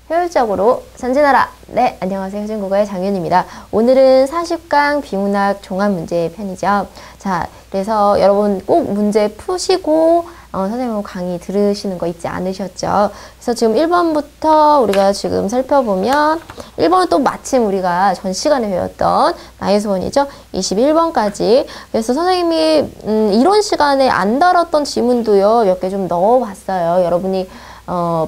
효율적으로 전진하라. 네, 안녕하세요. 효진국어의 장윤입니다. 오늘은 40강 비문학 종합 문제 편이죠. 자, 그래서 여러분 꼭 문제 푸시고 선생님 강의 들으시는 거 잊지 않으셨죠? 그래서 지금 1번부터 우리가 지금 살펴보면 1번은 또 마침 우리가 전 시간에 배웠던 나의 소원이죠. 21번까지. 그래서 선생님이 이론 시간에 안 다뤘던 지문도요. 몇 개 좀 넣어봤어요. 여러분이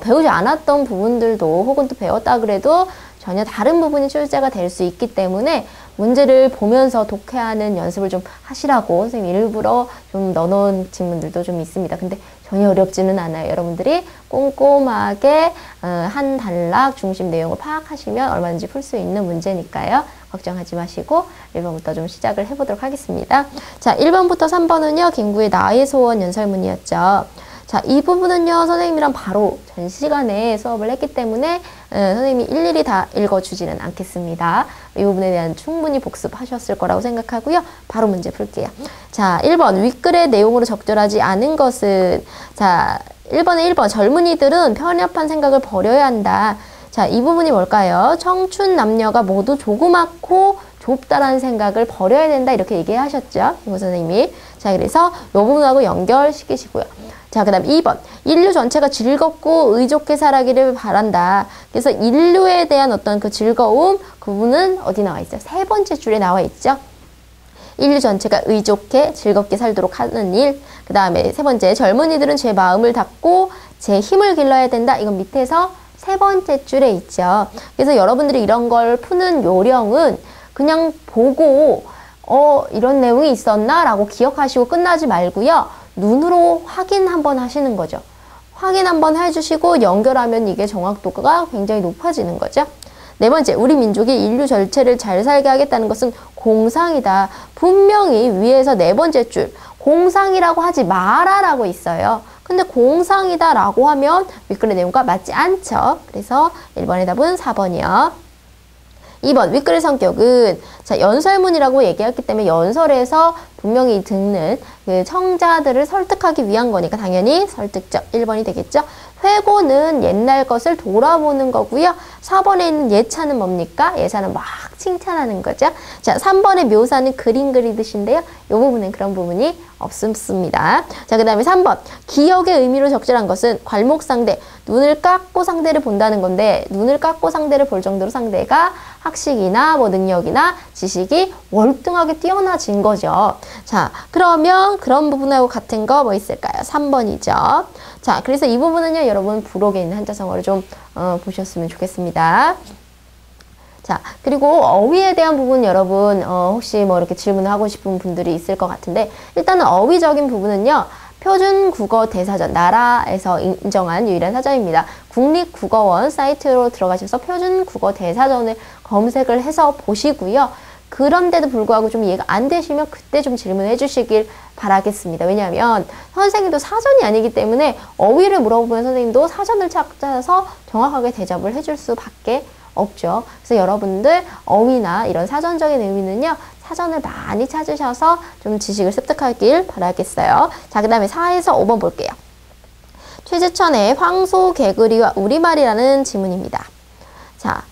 배우지 않았던 부분들도 혹은 또 배웠다 그래도 전혀 다른 부분이 출제가 될 수 있기 때문에 문제를 보면서 독해하는 연습을 좀 하시라고 선생님이 일부러 좀 넣어놓은 지문들도 좀 있습니다. 근데 전혀 어렵지는 않아요. 여러분들이 꼼꼼하게 한 단락 중심 내용을 파악하시면 얼마든지 풀 수 있는 문제니까요. 걱정하지 마시고 1번부터 좀 시작을 해보도록 하겠습니다. 자, 1번부터 3번은요. 김구의 나의 소원 연설문이었죠. 자, 이 부분은요, 선생님이랑 바로 전 시간에 수업을 했기 때문에 선생님이 일일이 다 읽어주지는 않겠습니다. 이 부분에 대한 충분히 복습하셨을 거라고 생각하고요. 바로 문제 풀게요. 자, 1번 윗글의 내용으로 적절하지 않은 것은 자, 1번에 1번 젊은이들은 편협한 생각을 버려야 한다. 자, 이 부분이 뭘까요? 청춘 남녀가 모두 조그맣고 좁다라는 생각을 버려야 된다. 이렇게 얘기하셨죠. 김구 선생님이. 자, 그래서 이 부분하고 연결시키시고요. 자, 그 다음 2번. 인류 전체가 즐겁고 의좋게 살아기를 바란다. 그래서 인류에 대한 어떤 그 즐거움, 그 부분은 어디 나와 있어요? 세 번째 줄에 나와 있죠. 인류 전체가 의좋게 즐겁게 살도록 하는 일. 그 다음에 세 번째, 젊은이들은 제 마음을 닫고 제 힘을 길러야 된다. 이건 밑에서 세 번째 줄에 있죠. 그래서 여러분들이 이런 걸 푸는 요령은 그냥 보고 이런 내용이 있었나? 라고 기억하시고 끝나지 말고요. 눈으로 확인 한번 하시는 거죠. 확인 한번 해주시고 연결하면 이게 정확도가 굉장히 높아지는 거죠. 네 번째, 우리 민족이 인류 전체를 잘 살게 하겠다는 것은 공상이다. 분명히 위에서 네 번째 줄, 공상이라고 하지 마라라고 있어요. 근데 공상이다 라고 하면 윗글의 내용과 맞지 않죠. 그래서 1번의 답은 4번이요. 2번 윗글의 성격은 자 연설문이라고 얘기했기 때문에 연설에서 분명히 듣는 그 청자들을 설득하기 위한 거니까 당연히 설득적 1번이 되겠죠. 회고는 옛날 것을 돌아보는 거고요. 4번에 있는 예차는 뭡니까? 예차는 막 칭찬하는 거죠. 자, 3번의 묘사는 그림 그리듯인데요. 이 부분은 그런 부분이 없습니다. 자, 그 다음에 3번. 기억의 의미로 적절한 것은 괄목상대. 눈을 깎고 상대를 본다는 건데 눈을 깎고 상대를 볼 정도로 상대가 학식이나 뭐 능력이나 지식이 월등하게 뛰어나진 거죠. 자, 그러면 그런 부분하고 같은 거 뭐 있을까요? 3번이죠. 자, 그래서 이 부분은요, 여러분 부록에 있는 한자성어를 좀 보셨으면 좋겠습니다. 자, 그리고 어휘에 대한 부분 여러분 혹시 뭐 이렇게 질문을 하고 싶은 분들이 있을 것 같은데 일단은 어휘적인 부분은요. 표준국어 대사전, 나라에서 인정한 유일한 사전입니다. 국립국어원 사이트로 들어가셔서 표준국어 대사전을 검색을 해서 보시고요. 그런데도 불구하고 좀 이해가 안 되시면 그때 좀 질문해 주시길 바라겠습니다. 왜냐하면 선생님도 사전이 아니기 때문에 어휘를 물어보면 선생님도 사전을 찾아서 정확하게 대답을 해줄 수밖에 없죠. 그래서 여러분들 어휘나 이런 사전적인 의미는요. 사전을 많이 찾으셔서 좀 지식을 습득하길 바라겠어요. 자, 그 다음에 4에서 5번 볼게요. 최재천의 황소개구리와 우리말이라는 지문입니다. 자,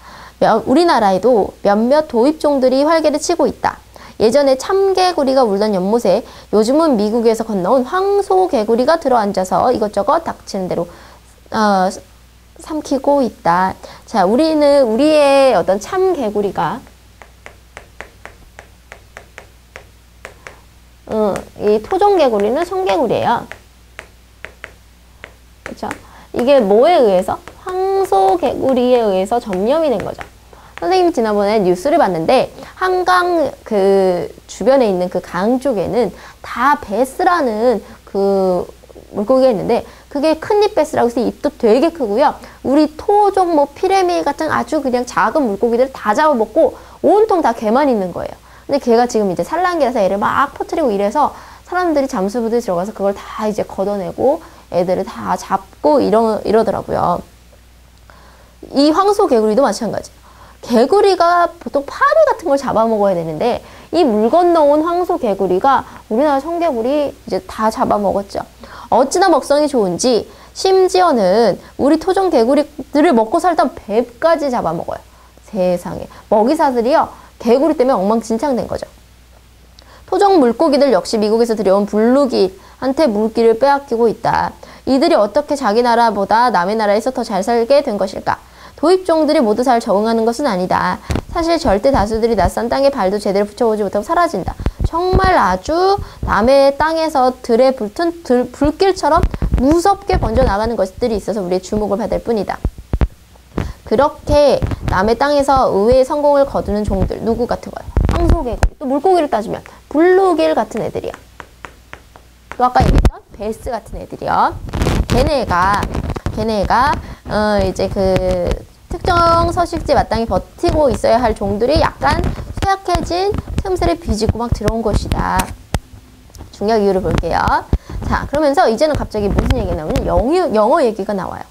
우리나라에도 몇몇 도입종들이 활개를 치고 있다. 예전에 참개구리가 울던 연못에 요즘은 미국에서 건너온 황소개구리가 들어앉아서 이것저것 닥치는 대로 삼키고 있다. 자, 우리의 어떤 참개구리가 이 토종개구리는 청개구리예요. 그렇죠? 이게 뭐에 의해서? 황소개구리에 의해서 점령이 된 거죠. 선생님이 지난번에 뉴스를 봤는데 한강 그 주변에 있는 그 강 쪽에는 다 베스라는 그 물고기가 있는데 그게 큰입 베스라고 해서 입도 되게 크고요. 우리 토종 뭐 피레미 같은 아주 그냥 작은 물고기들을 다 잡아먹고 온통 다 걔만 있는 거예요. 근데 걔가 지금 이제 산란기라서 애를 막 퍼뜨리고 이래서 사람들이 잠수부대에 들어가서 그걸 다 이제 걷어내고 애들을 다 잡고 이러더라고요. 이 황소개구리도 마찬가지예요. 개구리가 보통 파리 같은 걸 잡아먹어야 되는데 이 물 건너온 황소개구리가 우리나라 청개구리 이제 다 잡아먹었죠. 어찌나 먹성이 좋은지 심지어는 우리 토종 개구리들을 먹고 살던 뱀까지 잡아먹어요. 세상에. 먹이사슬이요. 개구리 때문에 엉망진창된 거죠. 토종 물고기들 역시 미국에서 들여온 블루기한테 물기를 빼앗기고 있다. 이들이 어떻게 자기 나라보다 남의 나라에서 더 잘 살게 된 것일까? 도입종들이 모두 잘 적응하는 것은 아니다. 사실 절대 다수들이 낯선 땅에 발도 제대로 붙여보지 못하고 사라진다. 정말 아주 남의 땅에서 들에 붙은 불길처럼 무섭게 번져나가는 것들이 있어서 우리의 주목을 받을 뿐이다. 그렇게 남의 땅에서 의외의 성공을 거두는 종들 누구 같은 거예요? 황소개구리. 또 물고기를 따지면 블루길 같은 애들이야. 또 아까 얘기했던 베스 같은 애들이요. 걔네가 이제 그 특정 서식지에 마땅히 버티고 있어야 할 종들이 약간 쇠약해진 틈새를 비집고 막 들어온 것이다. 중요한 이유를 볼게요. 자, 그러면서 이제는 갑자기 무슨 얘기가 나오냐면 영어 얘기가 나와요.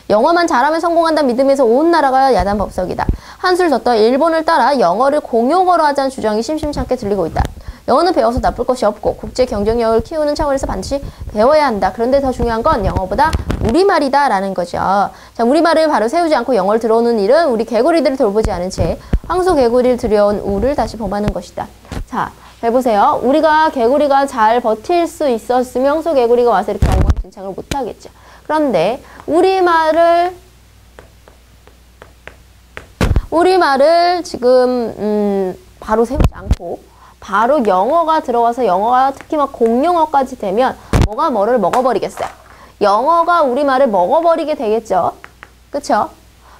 영어만 잘하면 성공한다는 믿음에서 온 나라가 야단법석이다. 한술 더 떠 일본을 따라 영어를 공용어로 하자는 주장이 심심찮게 들리고 있다. 영어는 배워서 나쁠 것이 없고 국제 경쟁력을 키우는 차원에서 반드시 배워야 한다. 그런데 더 중요한 건 영어보다 우리말이다 라는 거죠. 자, 우리말을 바로 세우지 않고 영어를 들어오는 일은 우리 개구리들을 돌보지 않은 채 황소 개구리를 들여온 우를 다시 범하는 것이다. 자, 해보세요. 우리가 개구리가 잘 버틸 수 있었으면 황소 개구리가 와서 이렇게 엉망진창을 못하겠죠. 그런데 우리말을 지금 바로 세우지 않고 바로 영어가 들어와서 영어가 특히 막 공용어까지 되면 뭐가 뭐를 먹어버리겠어요. 영어가 우리말을 먹어버리게 되겠죠. 그쵸?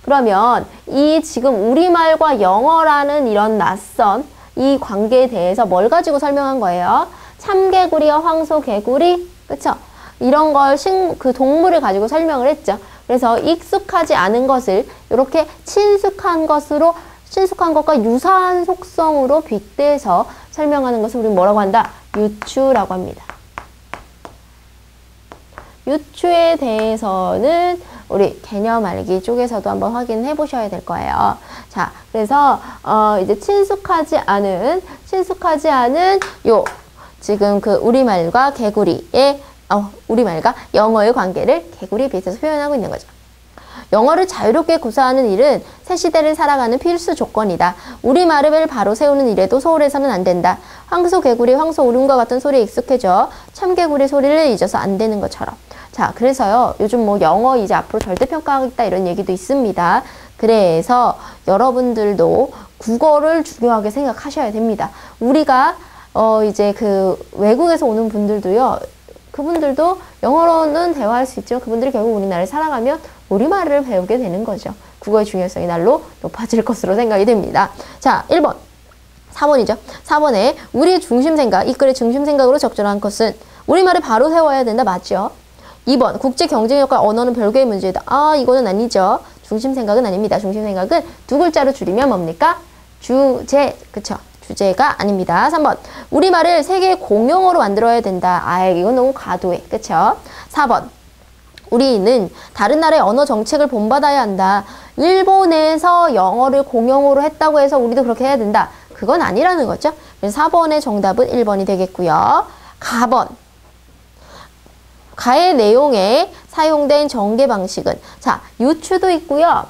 그러면 이 지금 우리말과 영어라는 이런 낯선 이 관계에 대해서 뭘 가지고 설명한 거예요? 참개구리와 황소개구리, 그쵸? 이런 걸 그 동물을 가지고 설명을 했죠. 그래서 익숙하지 않은 것을 이렇게 친숙한 것과 유사한 속성으로 빗대서 설명하는 것을 우리는 뭐라고 한다? 유추라고 합니다. 유추에 대해서는 우리 개념 알기 쪽에서도 한번 확인해 보셔야 될 거예요. 자, 그래서 이제 친숙하지 않은 요 지금 그 우리말과 개구리의 우리말과 영어의 관계를 개구리에 비해서 표현하고 있는 거죠. 영어를 자유롭게 구사하는 일은 새 시대를 살아가는 필수 조건이다. 우리말을 바로 세우는 일에도 소홀해서는 안 된다. 황소, 개구리, 황소 울음과 같은 소리에 익숙해져 참개구리 소리를 잊어서 안 되는 것처럼. 자, 그래서요. 요즘 뭐 영어 이제 앞으로 절대평가하겠다 이런 얘기도 있습니다. 그래서 여러분들도 국어를 중요하게 생각하셔야 됩니다. 우리가 이제 그 외국에서 오는 분들도요. 그분들도 영어로는 대화할 수 있지만 그분들이 결국 우리나라에 살아가면 우리말을 배우게 되는 거죠. 국어의 중요성이 날로 높아질 것으로 생각이 됩니다. 자, 1번. 4번이죠. 4번에 우리의 중심생각, 이 글의 중심생각으로 적절한 것은 우리말을 바로 세워야 된다. 맞죠? 2번. 국제 경쟁력과 언어는 별개의 문제다. 이거는 아니죠. 중심생각은 아닙니다. 중심생각은 두 글자로 줄이면 뭡니까? 주제. 그쵸? 주제가 아닙니다. 3번. 우리말을 세계 공용어로 만들어야 된다. 이건 너무 과도해. 그쵸? 4번. 우리는 다른 나라의 언어 정책을 본받아야 한다. 일본에서 영어를 공용어로 했다고 해서 우리도 그렇게 해야 된다. 그건 아니라는 거죠. 그래서 4번의 정답은 1번이 되겠고요. 가번. 가의 내용에 사용된 전개 방식은 자, 유추도 있고요.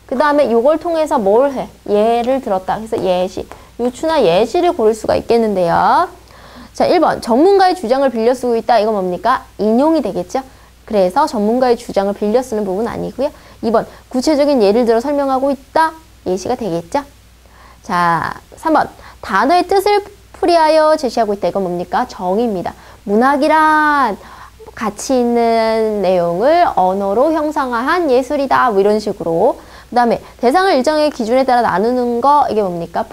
그 다음에 이걸 통해서 뭘 해? 예를 들었다. 그래서 예시. 유추나 예시를 고를 수가 있겠는데요. 자, 1번. 전문가의 주장을 빌려 쓰고 있다. 이거 뭡니까? 인용이 되겠죠? 그래서 전문가의 주장을 빌려 쓰는 부분은 아니고요. 2번. 구체적인 예를 들어 설명하고 있다. 예시가 되겠죠? 자, 3번. 단어의 뜻을 풀이하여 제시하고 있다. 이거 뭡니까? 정의입니다. 문학이란 가치 있는 내용을 언어로 형상화한 예술이다. 뭐 이런 식으로. 그 다음에 대상을 일정의 기준에 따라 나누는 거 이게 뭡니까?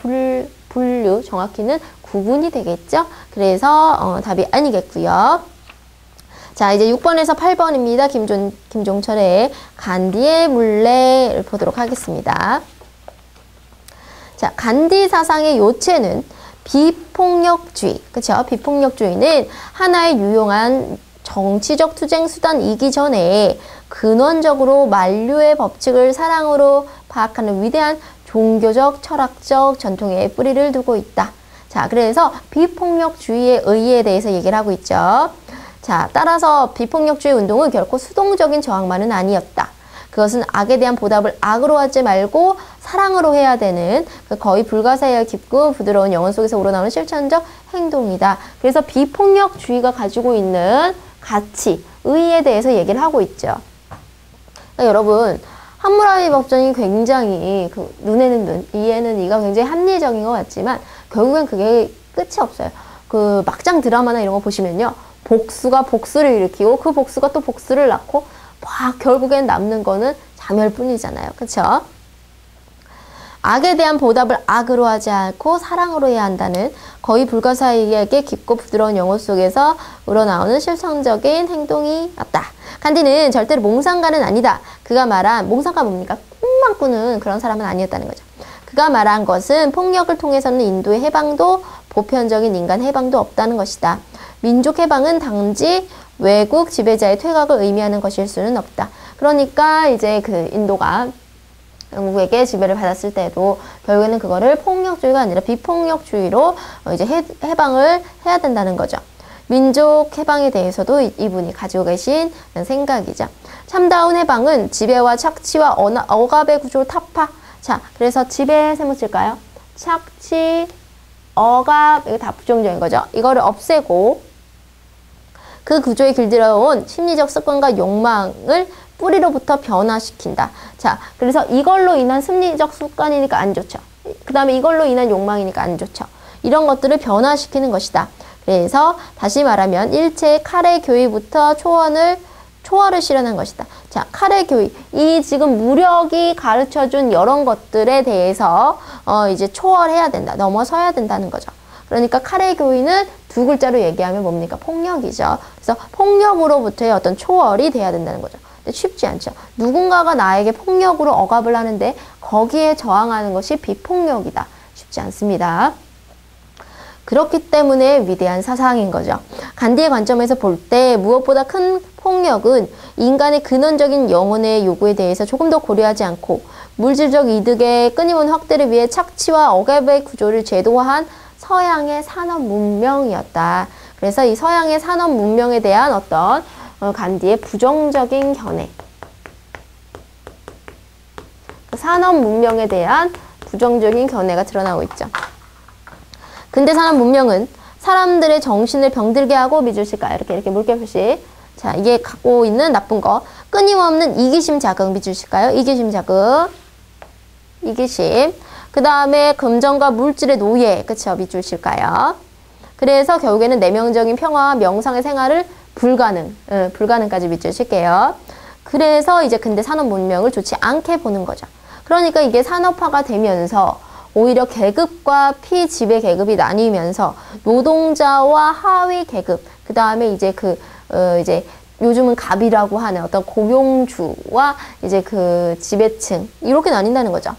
분류, 정확히는 구분이 되겠죠? 그래서 답이 아니겠고요. 자, 이제 6번에서 8번입니다. 김종철의 간디의 물레를 보도록 하겠습니다. 자, 간디 사상의 요체는 비폭력주의. 그쵸? 비폭력주의는 하나의 유용한 정치적 투쟁 수단이기 전에 근원적으로 만류의 법칙을 사랑으로 파악하는 위대한 종교적, 철학적 전통의 뿌리를 두고 있다. 자, 그래서 비폭력주의의 의의에 대해서 얘기를 하고 있죠. 자, 따라서 비폭력주의 운동은 결코 수동적인 저항만은 아니었다. 그것은 악에 대한 보답을 악으로 하지 말고 사랑으로 해야 되는 그 거의 불가사의와 깊고 부드러운 영혼 속에서 우러나오는 실천적 행동이다. 그래서 비폭력주의가 가지고 있는 가치, 의의에 대해서 얘기를 하고 있죠. 그러니까 여러분, 함무라비 법전이 굉장히 눈에는 눈, 이에는 이가 굉장히 합리적인 것 같지만 결국엔 그게 끝이 없어요. 그 막장 드라마나 이런 거 보시면요. 복수가 복수를 일으키고 그 복수가 또 복수를 낳고 결국엔 남는 거는 자멸뿐이잖아요. 그쵸? 악에 대한 보답을 악으로 하지 않고 사랑으로 해야 한다는 거의 불가사의하게 깊고 부드러운 영혼 속에서 우러나오는 실천적인 행동이었다. 간디는 절대로 몽상가는 아니다. 그가 말한 몽상가 뭡니까? 꿈만 꾸는 그런 사람은 아니었다는 거죠. 그가 말한 것은 폭력을 통해서는 인도의 해방도 보편적인 인간 해방도 없다는 것이다. 민족 해방은 단지 외국 지배자의 퇴각을 의미하는 것일 수는 없다. 그러니까 이제 그 인도가 영국에게 지배를 받았을 때도 결국에는 그거를 폭력주의가 아니라 비폭력주의로 이제 해방을 해야 된다는 거죠. 민족 해방에 대해서도 이분이 가지고 계신 생각이죠. 참다운 해방은 지배와 착취와 억압의 구조 타파. 자, 그래서 지배 세모 칠까요? 착취, 억압, 이거 다 부정적인 거죠. 이거를 없애고 그 구조에 길들여온 심리적 습관과 욕망을 뿌리로부터 변화시킨다. 자, 그래서 이걸로 인한 심리적 습관이니까 안 좋죠. 그 다음에 이걸로 인한 욕망이니까 안 좋죠. 이런 것들을 변화시키는 것이다. 그래서 다시 말하면 일체의 칼의 교위부터 초월을 실현한 것이다. 자, 칼의 교위. 이 지금 무력이 가르쳐준 이런 것들에 대해서 이제 초월해야 된다. 넘어서야 된다는 거죠. 그러니까 칼의 교위는 두 글자로 얘기하면 뭡니까? 폭력이죠. 그래서 폭력으로부터의 어떤 초월이 돼야 된다는 거죠. 근데 쉽지 않죠. 누군가가 나에게 폭력으로 억압을 하는데 거기에 저항하는 것이 비폭력이다. 쉽지 않습니다. 그렇기 때문에 위대한 사상인 거죠. 간디의 관점에서 볼 때 무엇보다 큰 폭력은 인간의 근원적인 영혼의 요구에 대해서 조금 더 고려하지 않고 물질적 이득의 끊임없는 확대를 위해 착취와 억압의 구조를 제도화한 서양의 산업 문명이었다. 그래서 이 서양의 산업 문명에 대한 어떤 간디의 부정적인 견해, 산업 문명에 대한 부정적인 견해가 드러나고 있죠. 근대 산업 문명은 사람들의 정신을 병들게 하고 미줄실까요? 이렇게 물개 표시. 자, 이게 갖고 있는 나쁜 거. 끊임없는 이기심 자극 미줄실까요? 이기심 자극. 이기심. 그 다음에 금전과 물질의 노예. 그쵸? 밑줄칠까요? 그래서 결국에는 내면적인 평화와 명상의 생활을 불가능까지 밑줄 칠게요. 그래서 이제 근대 산업 문명을 좋지 않게 보는 거죠. 그러니까 이게 산업화가 되면서 오히려 계급과 피지배 계급이 나뉘면서 노동자와 하위 계급, 그 다음에 이제 이제 요즘은 갑이라고 하는 어떤 고용주와 이제 그 지배층, 이렇게 나뉜다는 거죠.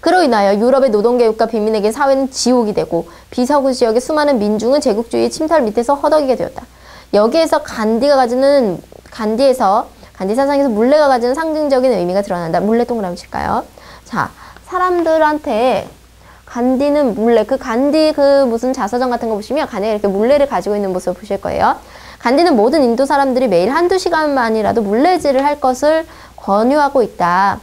그로 인하여 유럽의 노동계급과 빈민에게 사회는 지옥이 되고 비서구 지역의 수많은 민중은 제국주의의 침탈 밑에서 허덕이게 되었다. 여기에서 간디 사상에서 물레가 가지는 상징적인 의미가 드러난다. 물레 동그라미 칠까요? 자, 사람들한테 간디는 물레, 간디 무슨 자서전 같은 거 보시면 간디가 이렇게 물레를 가지고 있는 모습을 보실 거예요. 간디는 모든 인도 사람들이 매일 한두 시간만이라도 물레질을 할 것을 권유하고 있다.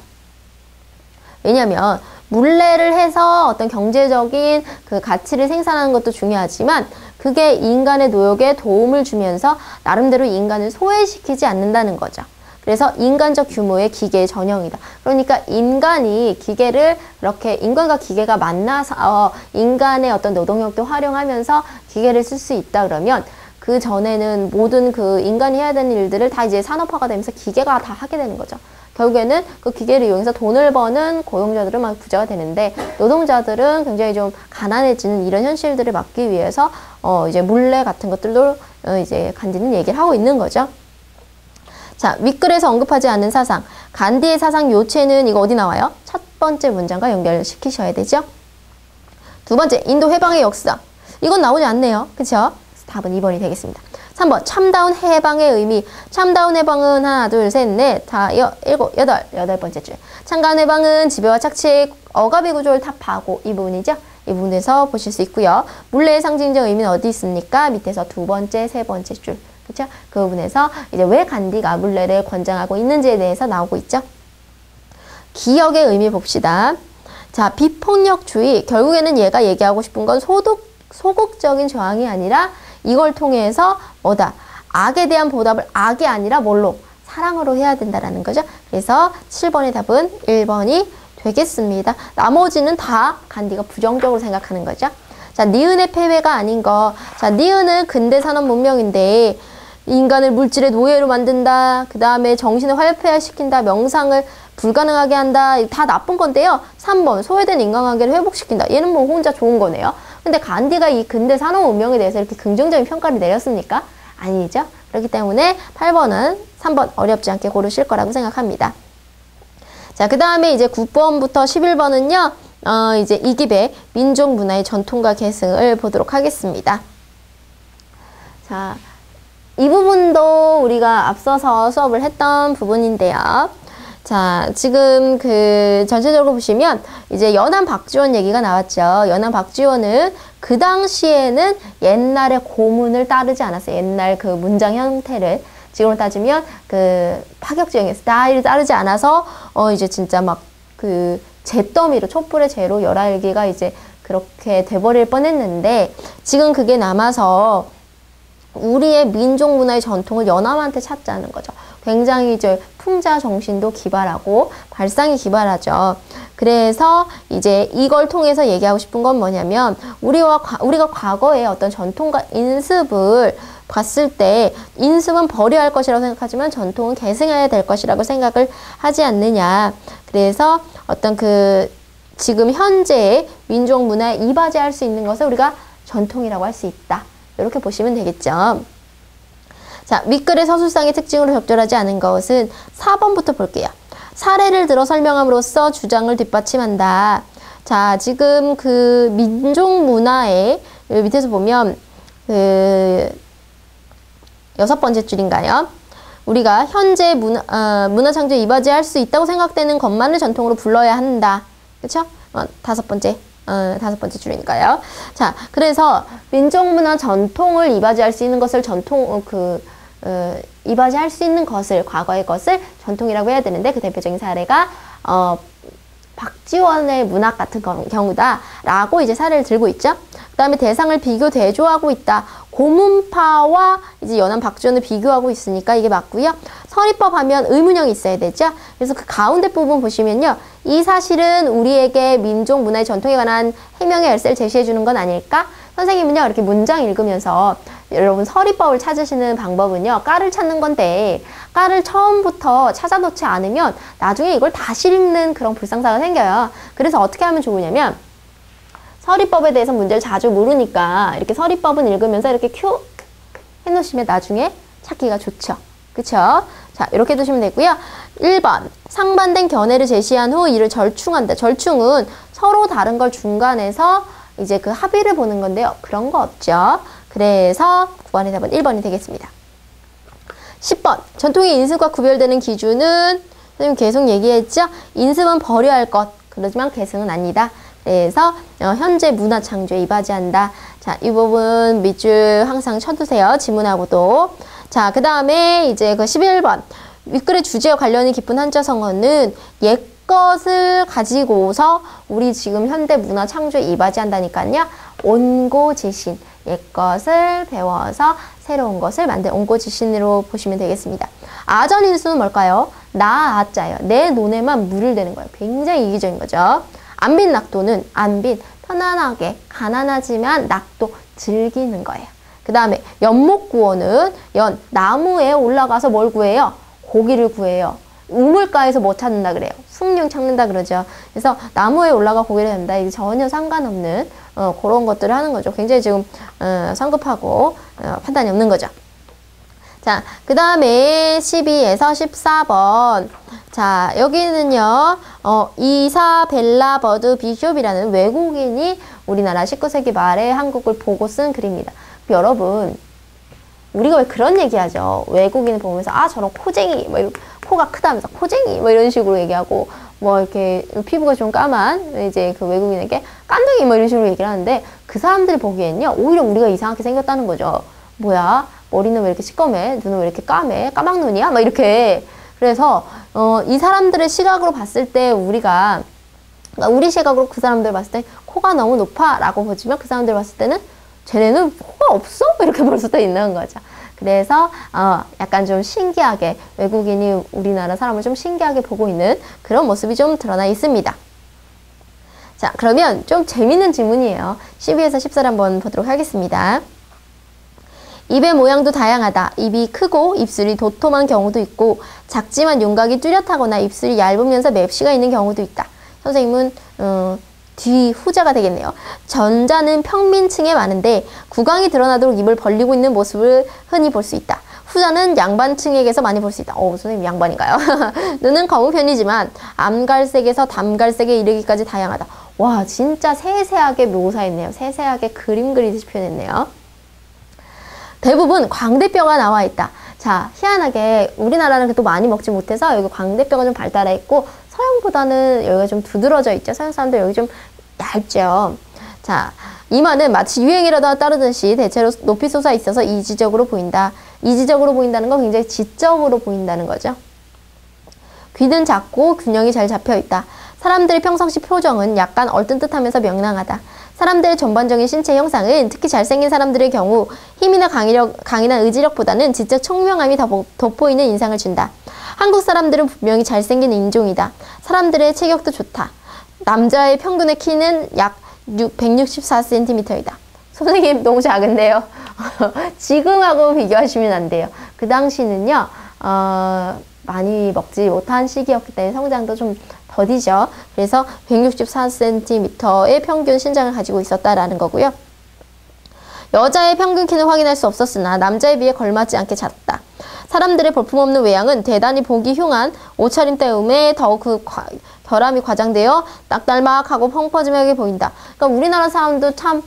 왜냐하면 물레를 해서 어떤 경제적인 그 가치를 생산하는 것도 중요하지만 그게 인간의 노역에 도움을 주면서 나름대로 인간을 소외시키지 않는다는 거죠. 그래서 인간적 규모의 기계의 전형이다. 그러니까 인간이 기계를 그렇게 인간과 기계가 만나서 인간의 어떤 노동력도 활용하면서 기계를 쓸 수 있다 그러면 그 전에는 모든 그 인간이 해야 되는 일들을 다 이제 산업화가 되면서 기계가 다 하게 되는 거죠. 결국에는 그 기계를 이용해서 돈을 버는 고용자들은 막 부자가 되는데 노동자들은 굉장히 좀 가난해지는 이런 현실들을 막기 위해서 이제 물레 같은 것들도 이제 간디는 얘기를 하고 있는 거죠. 자, 윗글에서 언급하지 않는 사상. 간디의 사상 요체는 이거 어디 나와요? 첫 번째 문장과 연결시키셔야 되죠. 두 번째, 인도 해방의 역사. 이건 나오지 않네요. 그쵸? 답은 2번이 되겠습니다. 3번, 참다운 해방의 의미. 참다운 해방은 하나, 둘, 셋, 넷, 다, 여덟 번째 줄. 참다운 해방은 지배와 착취의 억압의 구조를 타파하고 이 부분이죠. 이 부분에서 보실 수 있고요. 물레의 상징적 의미는 어디 있습니까? 밑에서 두 번째, 세 번째 줄. 그렇죠? 그 부분에서 이제 왜 간디가 물레를 권장하고 있는지에 대해서 나오고 있죠. 기역의 의미 봅시다. 자, 비폭력주의. 결국에는 얘가 얘기하고 싶은 건 소극적인 저항이 아니라 이걸 통해서 뭐다? 악에 대한 보답을 악이 아니라 뭘로? 사랑으로 해야 된다라는 거죠. 그래서 7번의 답은 1번이 되겠습니다. 나머지는 다 간디가 부정적으로 생각하는 거죠. 자, 니은의 폐해가 아닌 거. 자, 니은은 근대 산업 문명인데 인간을 물질의 노예로 만든다. 그 다음에 정신을 활폐화시킨다. 명상을 불가능하게 한다. 다 나쁜 건데요. 3번 소외된 인간관계를 회복시킨다. 얘는 뭐 혼자 좋은 거네요. 근데 간디가 이 근대 산업 문명에 대해서 이렇게 긍정적인 평가를 내렸습니까? 아니죠. 그렇기 때문에 8번은 3번 어렵지 않게 고르실 거라고 생각합니다. 자, 그 다음에 이제 9번부터 11번은요. 이제 이깁의 민족 문화의 전통과 계승을 보도록 하겠습니다. 자, 이 부분도 우리가 앞서서 수업을 했던 부분인데요. 자, 지금 그 전체적으로 보시면 이제 연안 박지원 얘기가 나왔죠. 연안 박지원은 그 당시에는 옛날의 고문을 따르지 않았어요. 옛날 그 문장 형태를. 지금으로 따지면 그 파격적인 스타일을 따르지 않아서 이제 진짜 막 그 잿더미로 촛불의 재로 열알기가 이제 그렇게 돼버릴 뻔했는데 지금 그게 남아서 우리의 민족 문화의 전통을 연암한테 찾자는 거죠. 굉장히 이제 풍자 정신도 기발하고 발상이 기발하죠. 그래서 이제 이걸 통해서 얘기하고 싶은 건 뭐냐면 우리가 과거의 어떤 전통과 인습을 봤을 때 인습은 버려야 할 것이라고 생각하지만 전통은 계승해야 될 것이라고 생각을 하지 않느냐. 그래서 어떤 그 지금 현재의 민족 문화에 이바지할 수 있는 것을 우리가 전통이라고 할 수 있다. 이렇게 보시면 되겠죠. 자, 윗글의 서술상의 특징으로 적절하지 않은 것은 4번부터 볼게요. 사례를 들어 설명함으로써 주장을 뒷받침한다. 자, 지금 그 민족 문화의 밑에서 보면 그 6번째 줄인가요? 우리가 현재 문화 창조에 이바지할 수 있다고 생각되는 것만을 전통으로 불러야 한다. 그렇죠? 다섯 번째 줄이니까요. 자, 그래서 민족문화 전통을 이바지할 수 있는 것을 이바지할 수 있는 것을 과거의 것을 전통이라고 해야 되는데 그 대표적인 사례가 박지원의 문학 같은 경우다라고 이제 사례를 들고 있죠. 그 다음에 대상을 비교 대조하고 있다. 고문파와 이제 연안 박지원을 비교하고 있으니까 이게 맞고요. 서리법 하면 의문형이 있어야 되죠. 그래서 그 가운데 부분 보시면요. 이 사실은 우리에게 민족 문화의 전통에 관한 해명의 열쇠를 제시해 주는 건 아닐까? 선생님은요. 이렇게 문장 읽으면서 여러분 서리법을 찾으시는 방법은요. 까를 찾는 건데 까를 처음부터 찾아놓지 않으면 나중에 이걸 다시 읽는 그런 불상사가 생겨요. 그래서 어떻게 하면 좋으냐면 서리법에 대해서 문제를 자주 모르니까 이렇게 서리법은 읽으면서 이렇게 큐 해놓으시면 나중에 찾기가 좋죠. 그쵸? 자, 이렇게 두시면 되고요. 1번 상반된 견해를 제시한 후 이를 절충한다. 절충은 서로 다른 걸 중간에서 이제 그 합의를 보는 건데요. 그런 거 없죠. 그래서 9번의 답은 1번이 되겠습니다. 10번 전통의 인습과 구별되는 기준은 선생님 계속 얘기했죠. 인습은 버려야 할 것. 그렇지만 계승은 아니다. 그래서 현재 문화 창조에 이바지한다. 자, 이 부분 밑줄 항상 쳐두세요. 지문하고도. 자, 그 다음에 이제 그 11번 윗글의 주제와 관련이 깊은 한자성어는 옛것을 가지고서 우리 지금 현대 문화 창조에 이바지한다니까요. 온고지신. 옛것을 배워서 새로운 것을 만든 온고지신으로 보시면 되겠습니다. 아전인수는 뭘까요? 나 아자예요. 내 논에만 물을 대는 거예요. 굉장히 이기적인 거죠. 안빈 낙도는 안빈 편안하게 가난하지만 낙도 즐기는 거예요. 그 다음에 연목구어는 연 나무에 올라가서 뭘 구해요? 고기를 구해요. 우물가에서 뭐 찾는다 그래요? 숭늉 찾는다 그러죠. 그래서 나무에 올라가 고기를 잡는다. 이게 전혀 상관없는 그런 것들을 하는 거죠. 굉장히 지금 성급하고 판단이 없는 거죠. 자, 그 다음에 12에서 14번. 자, 여기는요, 이사벨라 버드 비숍이라는 외국인이 우리나라 19세기 말에 한국을 보고 쓴 글입니다. 여러분, 우리가 왜 그런 얘기 하죠? 외국인을 보면서, 아, 저런 코쟁이, 뭐, 코가 크다면서, 코쟁이, 뭐, 이런 식으로 얘기하고, 뭐 이렇게 피부가 좀 까만 이제 그 외국인에게 깐둥이 뭐 이런 식으로 얘기를 하는데 그 사람들이 보기에는요 오히려 우리가 이상하게 생겼다는 거죠. 뭐야 머리는 왜 이렇게 시꺼매, 눈은 왜 이렇게 까매, 까막눈이야 막 이렇게. 그래서 이 사람들의 시각으로 봤을 때 우리가 우리 시각으로 그 사람들 봤을 때 코가 너무 높아 라고 보지만 그 사람들 봤을 때는 쟤네는 코가 없어? 이렇게 볼 수도 있는 거죠. 그래서 약간 좀 신기하게 외국인이 우리나라 사람을 좀 신기하게 보고 있는 그런 모습이 좀 드러나 있습니다. 자, 그러면 좀 재밌는 질문이에요. 12에서 14를 한번 보도록 하겠습니다. 입의 모양도 다양하다. 입이 크고 입술이 도톰한 경우도 있고 작지만 윤곽이 뚜렷하거나 입술이 얇으면서 맵시가 있는 경우도 있다. 선생님은 뒤 후자가 되겠네요. 전자는 평민층에 많은데 구강이 드러나도록 입을 벌리고 있는 모습을 흔히 볼 수 있다. 후자는 양반층에게서 많이 볼 수 있다. 선생님 양반인가요? 눈은 검은 편이지만 암갈색에서 담갈색에 이르기까지 다양하다. 와, 진짜 세세하게 묘사했네요. 세세하게 그림 그리듯이 표현했네요. 대부분 광대뼈가 나와 있다. 자, 희한하게 우리나라는 그래도 많이 먹지 못해서 여기 광대뼈가 좀 발달해 있고 서양보다는 여기가 좀 두드러져 있죠. 서양 사람들 여기 좀 얇죠. 자, 이마는 마치 유행이라도 따르듯이 대체로 높이 솟아 있어서 이지적으로 보인다. 이지적으로 보인다는 건 굉장히 지적으로 보인다는 거죠. 귀는 작고 균형이 잘 잡혀 있다. 사람들의 평상시 표정은 약간 얼뜬뜻하면서 명랑하다. 사람들의 전반적인 신체 형상은 특히 잘생긴 사람들의 경우 힘이나 강인한 의지력보다는 지적 청명함이 더 돋보이는 인상을 준다. 한국 사람들은 분명히 잘생긴 인종이다. 사람들의 체격도 좋다. 남자의 평균의 키는 약 164cm이다. 선생님 너무 작은데요. 지금하고 비교하시면 안 돼요. 그 당시는요 많이 먹지 못한 시기였기 때문에 성장도 좀 더디죠. 그래서 164cm의 평균 신장을 가지고 있었다라는 거고요. 여자의 평균 키는 확인할 수 없었으나 남자에 비해 걸맞지 않게 작다. 사람들의 볼품없는 외양은 대단히 보기 흉한 옷차림 때문에 더욱 그 결함이 과장되어 딱달막하고 펑퍼짐하게 보인다. 그러니까 우리나라 사람도 참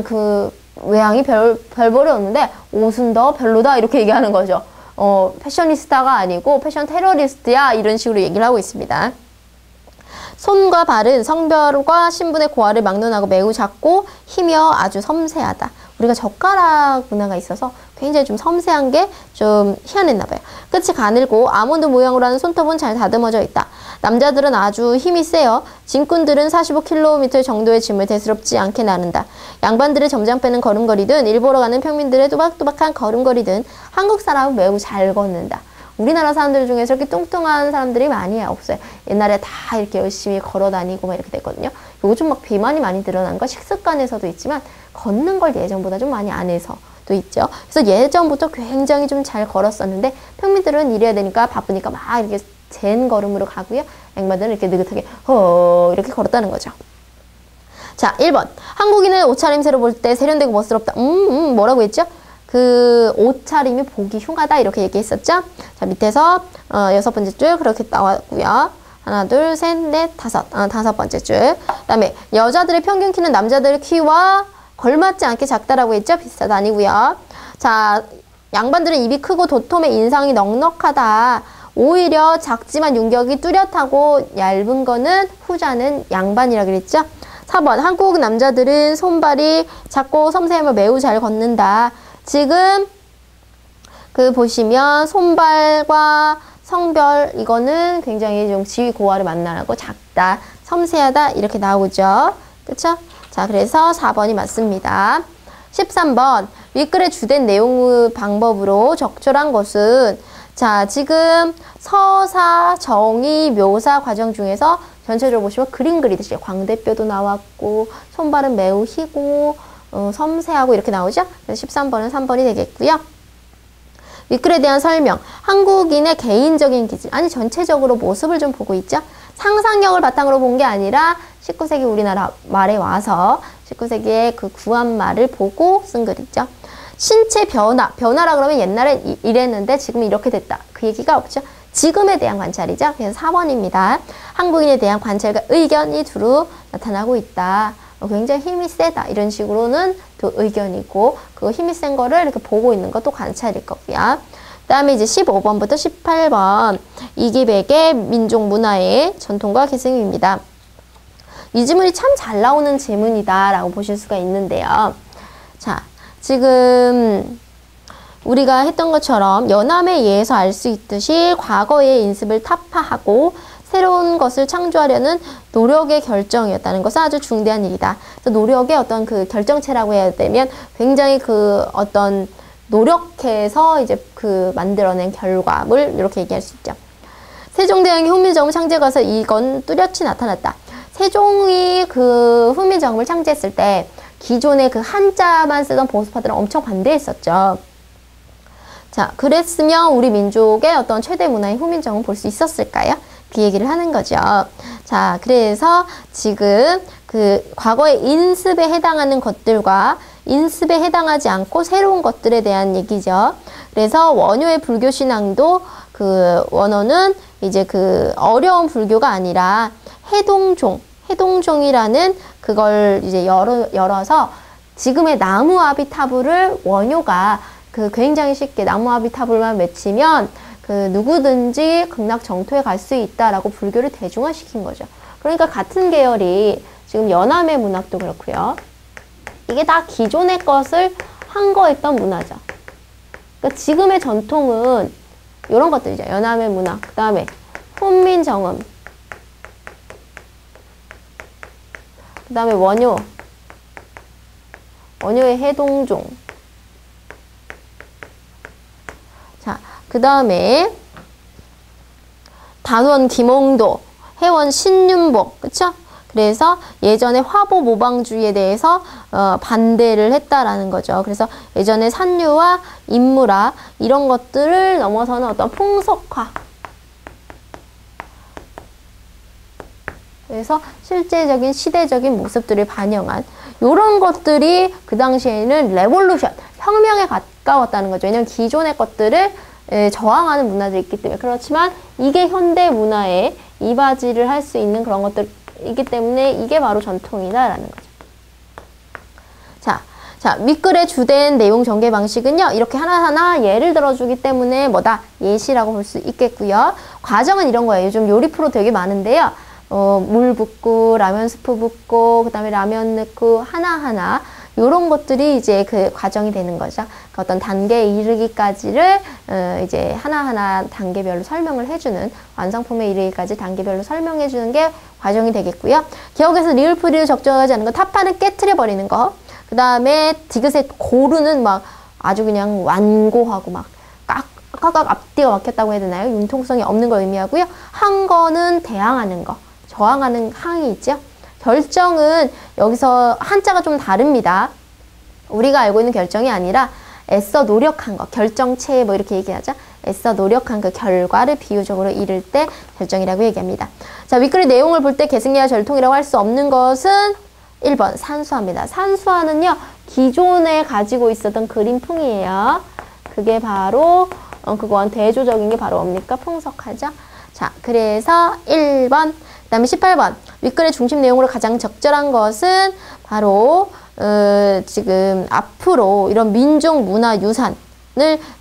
그 외양이 별볼이 없는데 옷은 더 별로다 이렇게 얘기하는 거죠. 패셔니스타가 아니고 패션 테러리스트야 이런 식으로 얘기를 하고 있습니다. 손과 발은 성별과 신분의 고하를 막론하고 매우 작고 희며 아주 섬세하다. 우리가 젓가락 문화가 있어서 굉장히 좀 섬세한 게 좀 희한했나 봐요. 끝이 가늘고 아몬드 모양으로 하는 손톱은 잘 다듬어져 있다. 남자들은 아주 힘이 세요. 짐꾼들은 45km 정도의 짐을 대수롭지 않게 나른다. 양반들의 점장 빼는 걸음걸이든 일보러 가는 평민들의 또박또박한 걸음걸이든 한국 사람은 매우 잘 걷는다. 우리나라 사람들 중에서 이렇게 뚱뚱한 사람들이 많이 없어요. 옛날에 다 이렇게 열심히 걸어 다니고 막 이렇게 됐거든요. 요즘 막 비만이 많이 늘어난 건 식습관에서도 있지만 걷는 걸 예전보다 좀 많이 안 해서도 있죠. 그래서 예전부터 굉장히 좀 잘 걸었었는데 평민들은 일해야 되니까 바쁘니까 막 이렇게 젠 걸음으로 가고요. 양반들은 이렇게 느긋하게 이렇게 걸었다는 거죠. 자, 1번. 한국인은 옷차림새로 볼 때 세련되고 멋스럽다. 뭐라고 했죠? 그 옷차림이 보기 흉하다 이렇게 얘기했었죠. 자, 밑에서 6번째 줄 그렇게 나왔고요. 하나, 둘, 셋, 넷, 다섯. 5번째 줄. 그다음에 여자들의 평균 키는 남자들의 키와 걸맞지 않게 작다라고 했죠. 비슷하다 아니고요. 자, 양반들은 입이 크고 도톰해 인상이 넉넉하다. 오히려 작지만 윤곽이 뚜렷하고 얇은 거는 후자는 양반이라 그랬죠. 4번. 한국 남자들은 손발이 작고 섬세함을 매우 잘 걷는다. 지금 그 보시면 손발과 성별 이거는 굉장히 좀 지위 고하를 만나고 작다, 섬세하다 이렇게 나오죠. 그쵸? 자, 그래서 4번이 맞습니다. 13번. 윗글의 주된 내용 방법으로 적절한 것은 자, 지금 서사, 정의, 묘사 과정 중에서 전체적으로 보시면 그림 그리듯이 광대뼈도 나왔고 손발은 매우 희고 섬세하고 이렇게 나오죠? 그래서 13번은 3번이 되겠고요. 윗글에 대한 설명. 한국인의 개인적인 기질, 아니 전체적으로 모습을 좀 보고 있죠? 상상력을 바탕으로 본 게 아니라 19세기 우리나라 말에 와서 19세기의 그 구한말을 보고 쓴 글이죠. 신체 변화라 그러면 옛날에 이랬는데 지금 이렇게 됐다. 그 얘기가 없죠. 지금에 대한 관찰이죠. 그래서 4번입니다. 한국인에 대한 관찰과 의견이 두루 나타나고 있다. 굉장히 힘이 세다. 이런 식으로는 또 의견이고 그 힘이 센 거를 이렇게 보고 있는 것도 관찰일 거고요. 그 다음에 이제 15번부터 18번 이기백의 민족 문화의 전통과 계승입니다. 이 지문이 참 잘 나오는 지문이다 라고 보실 수가 있는데요. 자, 지금 우리가 했던 것처럼 연암에 의해서 알 수 있듯이 과거의 인습을 타파하고 새로운 것을 창조하려는 노력의 결정이었다는 것은 아주 중대한 일이다. 그래서 노력의 어떤 그 결정체라고 해야 되면 굉장히 그 어떤 노력해서 이제 그 만들어낸 결과물 이렇게 얘기할 수 있죠. 세종대왕이 훈민정음을 창제해서 이건 뚜렷이 나타났다. 세종이 그 훈민정음을 창제했을 때 기존의 그 한자만 쓰던 보수파들은 엄청 반대했었죠. 자, 그랬으면 우리 민족의 어떤 최대 문화인 훈민정음 볼 수 있었을까요? 그 얘기를 하는 거죠. 자, 그래서 지금 그 과거의 인습에 해당하는 것들과 인습에 해당하지 않고 새로운 것들에 대한 얘기죠. 그래서 원효의 불교 신앙도 그 원어는 이제 그 어려운 불교가 아니라 해동종이라는 그걸 이제 열어서 지금의 나무아비타불을 원효가 그 굉장히 쉽게 나무아비타불만 외치면 그 누구든지 극락정토에 갈 수 있다라고 불교를 대중화시킨 거죠. 그러니까 같은 계열이 지금 연암의 문학도 그렇고요. 이게 다 기존의 것을 한거했던 문화죠. 그러니까 지금의 전통은 이런 것들이죠. 연암의 문학, 그 다음에 훈민정음, 그 다음에 원효의 해동종. 자, 그 다음에 단원 김홍도, 해원 신윤복, 그쵸? 그래서 예전에 화보 모방주의에 대해서 반대를 했다라는 거죠. 그래서 예전에 산유와 인물화 이런 것들을 넘어서는 어떤 풍속화. 그래서 실제적인 시대적인 모습들을 반영한 이런 것들이 그 당시에는 레볼루션, 혁명에 가까웠다는 거죠. 왜냐하면 기존의 것들을 저항하는 문화들이 있기 때문에. 그렇지만 이게 현대 문화에 이바지를 할 수 있는 그런 것들이기 때문에 이게 바로 전통이다라는 거죠. 자, 윗글의 주된 내용 전개 방식은요. 이렇게 하나하나 예를 들어주기 때문에 뭐다? 예시라고 볼 수 있겠고요. 과정은 이런 거예요. 요즘 요리 프로 되게 많은데요. 물 붓고 라면 스프 붓고 그 다음에 라면 넣고 하나하나 요런 것들이 이제 그 과정이 되는 거죠. 그 어떤 단계에 이르기까지를 이제 하나하나 단계별로 설명을 해주는 완성품에 이르기까지 단계별로 설명해주는 게 과정이 되겠고요. 기억에서 리을풀이를 적절하지 않은 거, 타파는 깨트려버리는 거, 그 다음에 디귿의 고르는 막 아주 그냥 완고하고 막 깍깍 앞뒤가 막혔다고 해야 되나요? 융통성이 없는 걸 의미하고요. 항거는 대항하는 거, 저항하는 항이 있죠. 결정은 여기서 한자가 좀 다릅니다. 우리가 알고 있는 결정이 아니라 애써 노력한 거, 결정체 뭐 이렇게 얘기하죠. 애써 노력한 그 결과를 비유적으로 이를 때 결정이라고 얘기합니다. 자, 윗글의 내용을 볼 때 계승이와 절통이라고 할 수 없는 것은 1번 산수화입니다. 산수화는요, 기존에 가지고 있었던 그림풍이에요. 그게 바로 그거한 대조적인 게 바로 뭡니까? 풍속하죠. 자, 그래서 1번, 그 다음에 18번. 윗글의 중심 내용으로 가장 적절한 것은 바로 지금 앞으로 이런 민족 문화 유산을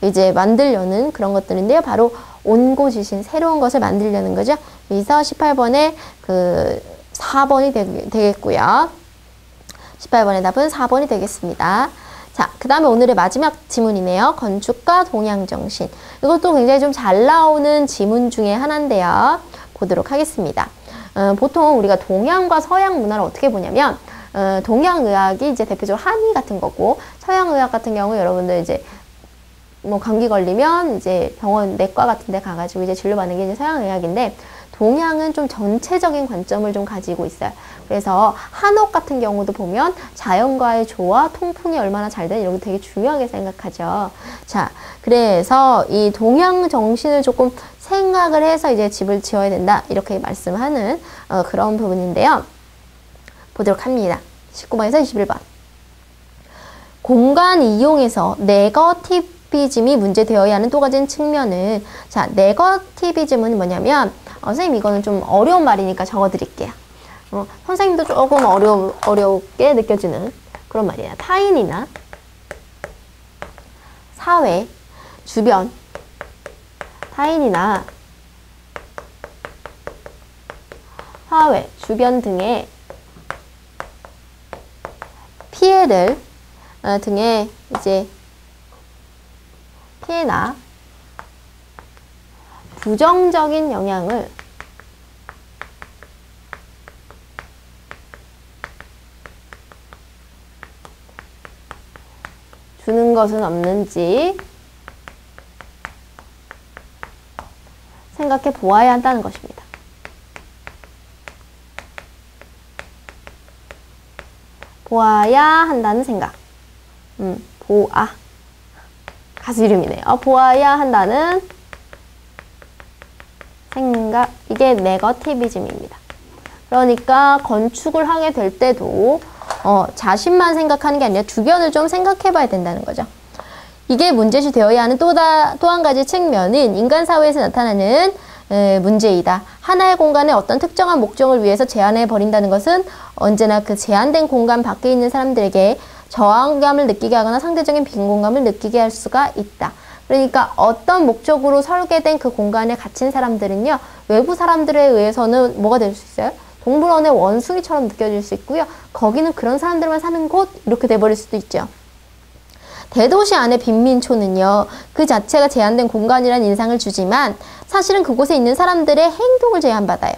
이제 만들려는 그런 것들인데요. 바로 온고지신, 새로운 것을 만들려는 거죠. 그래서 18번에 그 4번이 되겠고요. 18번의 답은 4번이 되겠습니다. 자, 그 다음에 오늘의 마지막 지문이네요. 건축과 동양정신. 이것도 굉장히 좀 잘 나오는 지문 중에 하나인데요. 보도록 하겠습니다. 보통 우리가 동양과 서양 문화를 어떻게 보냐면, 동양의학이 이제 대표적으로 한의 같은 거고, 서양의학 같은 경우 여러분들 이제 뭐 감기 걸리면 이제 병원 내과 같은 데 가가지고 이제 진료받는 게 이제 서양의학인데, 동양은 좀 전체적인 관점을 좀 가지고 있어요. 그래서 한옥 같은 경우도 보면 자연과의 조화, 통풍이 얼마나 잘 되는 이런 게 되게 중요하게 생각하죠. 자, 그래서 이 동양 정신을 조금 생각을 해서 이제 집을 지어야 된다. 이렇게 말씀하는 그런 부분인데요. 보도록 합니다. 19번에서 21번. 공간 이용에서 네거티비즘이 문제되어야 하는 또 가진 측면은, 자, 네거티비즘은 뭐냐면, 선생님 이거는 좀 어려운 말이니까 적어드릴게요. 선생님도 조금 어렵게 느껴지는 그런 말이에요. 타인이나 사회, 주변, 타인이나 사회, 주변 등의 피해를 등의 이제 피해나 부정적인 영향을 주는 것은 없는지 생각해 보아야 한다는 것입니다. 보아야 한다는 생각. 가수 이름이네요. 보아야 한다는 생각. 이게 네거티비즘입니다. 그러니까 건축을 하게 될 때도 자신만 생각하는 게 아니라 주변을 좀 생각해 봐야 된다는 거죠. 이게 문제시 되어야 하는 또 한 가지 측면은 인간 사회에서 나타나는 문제이다. 하나의 공간에 어떤 특정한 목적을 위해서 제한해 버린다는 것은 언제나 그 제한된 공간 밖에 있는 사람들에게 저항감을 느끼게 하거나 상대적인 빈곤감을 느끼게 할 수가 있다. 그러니까 어떤 목적으로 설계된 그 공간에 갇힌 사람들은요, 외부 사람들에 의해서는 뭐가 될 수 있어요? 동물원의 원숭이처럼 느껴질 수 있고요. 거기는 그런 사람들만 사는 곳 이렇게 돼버릴 수도 있죠. 대도시 안의 빈민촌은요, 그 자체가 제한된 공간이라는 인상을 주지만 사실은 그곳에 있는 사람들의 행동을 제한받아요.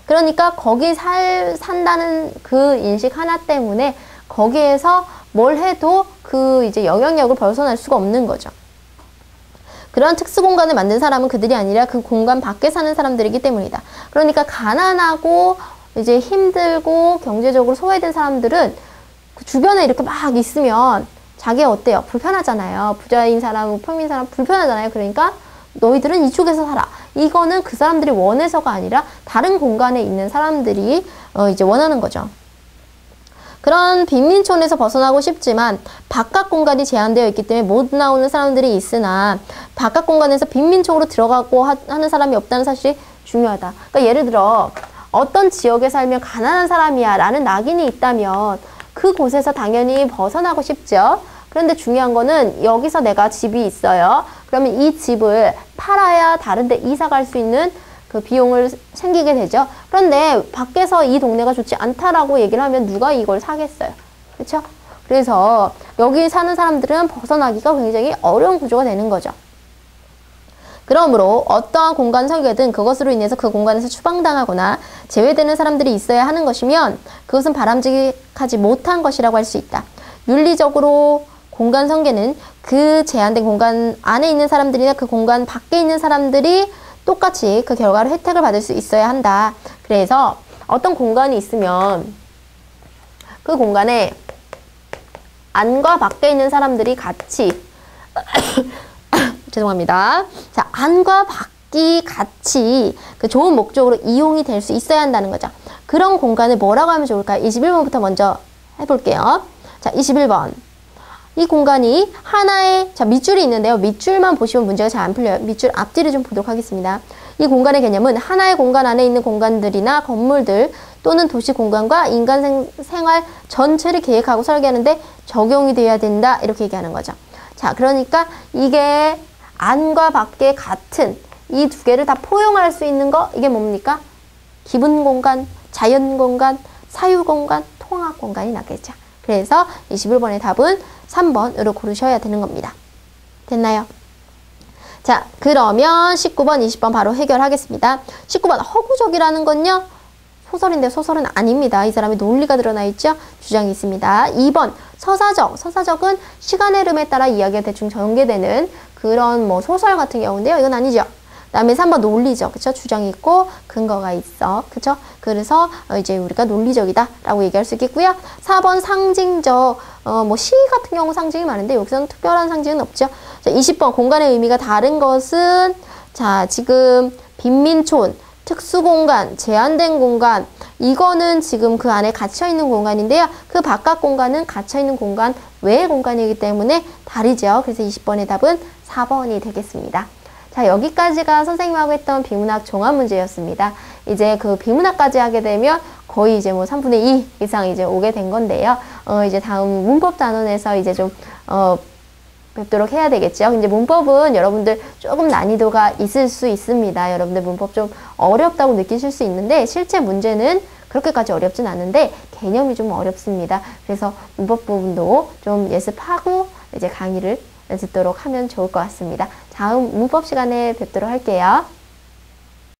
그러니까 거기 산다는 그 인식 하나 때문에 거기에서 뭘 해도 그 이제 영향력을 벗어날 수가 없는 거죠. 그런 특수 공간을 만든 사람은 그들이 아니라 그 공간 밖에 사는 사람들이기 때문이다. 그러니까 가난하고 이제 힘들고 경제적으로 소외된 사람들은 그 주변에 이렇게 막 있으면 자기가 어때요? 불편하잖아요. 부자인 사람, 평민 사람 불편하잖아요. 그러니까 너희들은 이쪽에서 살아. 이거는 그 사람들이 원해서가 아니라 다른 공간에 있는 사람들이 이제 원하는 거죠. 그런 빈민촌에서 벗어나고 싶지만 바깥 공간이 제한되어 있기 때문에 못 나오는 사람들이 있으나 바깥 공간에서 빈민촌으로 들어가고 하는 사람이 없다는 사실이 중요하다. 그러니까 예를 들어 어떤 지역에 살면 가난한 사람이야 라는 낙인이 있다면 그곳에서 당연히 벗어나고 싶죠. 그런데 중요한 거는 여기서 내가 집이 있어요. 그러면 이 집을 팔아야 다른 데 이사 갈 수 있는 그 비용을 생기게 되죠. 그런데 밖에서 이 동네가 좋지 않다라고 얘기를 하면 누가 이걸 사겠어요. 그렇죠? 그래서 여기 사는 사람들은 벗어나기가 굉장히 어려운 구조가 되는 거죠. 그러므로 어떠한 공간 설계든 그것으로 인해서 그 공간에서 추방당하거나 제외되는 사람들이 있어야 하는 것이면 그것은 바람직하지 못한 것이라고 할 수 있다. 윤리적으로 공간 설계는 그 제한된 공간 안에 있는 사람들이나 그 공간 밖에 있는 사람들이 똑같이 그 결과로 혜택을 받을 수 있어야 한다. 그래서 어떤 공간이 있으면 그 공간에 안과 밖에 있는 사람들이 같이 죄송합니다. 자, 안과 밖이 같이 그 좋은 목적으로 이용이 될 수 있어야 한다는 거죠. 그런 공간을 뭐라고 하면 좋을까요? 21번부터 먼저 해볼게요. 자, 21번. 이 공간이 하나의 밑줄이 있는데요. 밑줄만 보시면 문제가 잘 안 풀려요. 밑줄 앞뒤를 좀 보도록 하겠습니다. 이 공간의 개념은 하나의 공간 안에 있는 공간들이나 건물들 또는 도시 공간과 인간 생활 전체를 계획하고 설계하는데 적용이 돼야 된다. 이렇게 얘기하는 거죠. 자, 그러니까 이게 안과 밖에 같은 이 두 개를 다 포용할 수 있는 거, 이게 뭡니까? 기분 공간, 자연 공간, 사유 공간, 통합 공간이 나겠죠. 그래서 21번의 답은 3번으로 고르셔야 되는 겁니다. 됐나요? 자, 그러면 19번, 20번 바로 해결하겠습니다. 19번, 허구적이라는 건요, 소설인데 소설은 아닙니다. 이 사람의 논리가 드러나 있죠? 주장이 있습니다. 2번, 서사적. 서사적은 시간의 흐름에 따라 이야기가 대충 전개되는 그런 뭐 소설 같은 경우인데요. 이건 아니죠. 그 다음에 3번 논리적, 그쵸? 주장이 있고 근거가 있어, 그쵸? 그래서 이제 우리가 논리적이다 라고 얘기할 수 있겠고요. 4번 상징적, 뭐 시 같은 경우 상징이 많은데 여기서는 특별한 상징은 없죠. 자, 20번 공간의 의미가 다른 것은, 자, 지금 빈민촌, 특수공간, 제한된 공간, 이거는 지금 그 안에 갇혀있는 공간인데요. 그 바깥 공간은 갇혀있는 공간 외의 공간이기 때문에 다르죠. 그래서 20번의 답은 4번이 되겠습니다. 자, 여기까지가 선생님하고 했던 비문학 종합 문제였습니다. 이제 그 비문학까지 하게 되면 거의 이제 뭐 3분의 2 이상 이제 오게 된 건데요. 이제 다음 문법 단원에서 이제 좀, 뵙도록 해야 되겠죠. 이제 문법은 여러분들 조금 난이도가 있을 수 있습니다. 여러분들 문법 좀 어렵다고 느끼실 수 있는데 실제 문제는 그렇게까지 어렵진 않은데 개념이 좀 어렵습니다. 그래서 문법 부분도 좀 예습하고 이제 강의를 듣도록 하면 좋을 것 같습니다. 다음 문법 시간에 뵙도록 할게요.